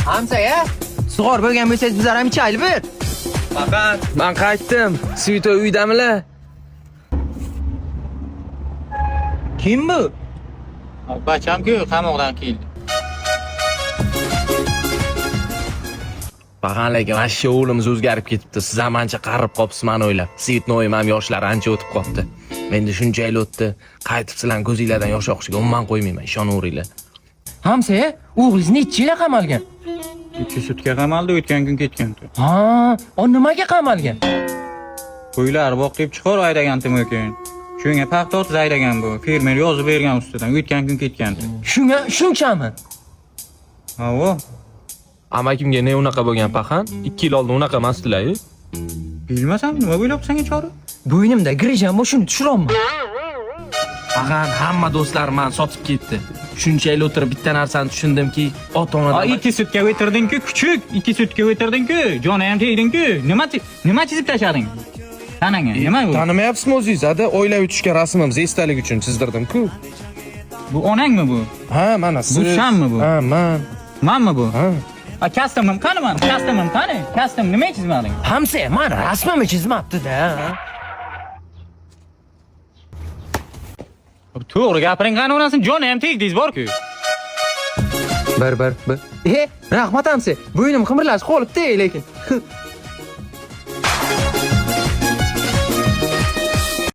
Hamza-ya, sug'or bo'lgan bo'lsangiz bizlar ham ichaylik bir. Faqat men qaytdim. Svito uydamilar? Kim bu? Bacham-ku qamoqdan keldi. Bag'anlarga vashsha o'g'limiz o'zgarib ketibdi. Siz ham ancha qarib qopsiz meni o'ylab. Svitnoy ham yoshlari ancha o'tib qopti. Menda shuncha yil o'tdi. Qaytib sizlarning ko'zinglardan yosh oqishiga umuman qo'ymayman, ishonaveringlar. Hamza-ya, o'g'lingiz necha yil qamalgan? 2 sutka qamaldi, o'tgan kun ketgan. Ha, o nimaga qamalgan? Qo'ylar boq deb chiqar aydagan ekan. Shunga paxta o'tib aydagan bu. Fermer yozib bergan ustidan, o'tgan kun ketgan. Shunchami? Ha, o. Amakimga ne unaqa bo'lgan paxan? 2 yil oldin unaqa emasdilar-ku. Bilmasam, nima bo'lyapsan chora? Bo'ynimda grijam bor, shuni tushirolmayman. Paxan hamma do'stlarim meni sotib ketdi. Shuncha yil o'tirib bitta narsani tushundimki, ota-onadan 2 sutka o'tirding-ku, kuchuk. 2 sutka o'tirding-ku, joni ham tegding-ku. Nima chizib tashlading? Tananga, nima bu? Tanimayapsizmi o'zingiz? Ada o'ylab o'tishga rasmimiz esdalik uchun chizdirdim-ku. Bu onangmi bu? Ha, mana siz. Bu shammi bu? Ha, men. Menmi bu? Ha. Kastimim qani men? Kastimim qani? Kastim nima chizmading? Hamza, men rasmimni chizmabdi-da. To'g'ri gapiring qani unasin, joni ham tegdingiz bor-ku. Bir. Rahmat Hamza. Bo'ynim qimirlashib qolibdi, lekin.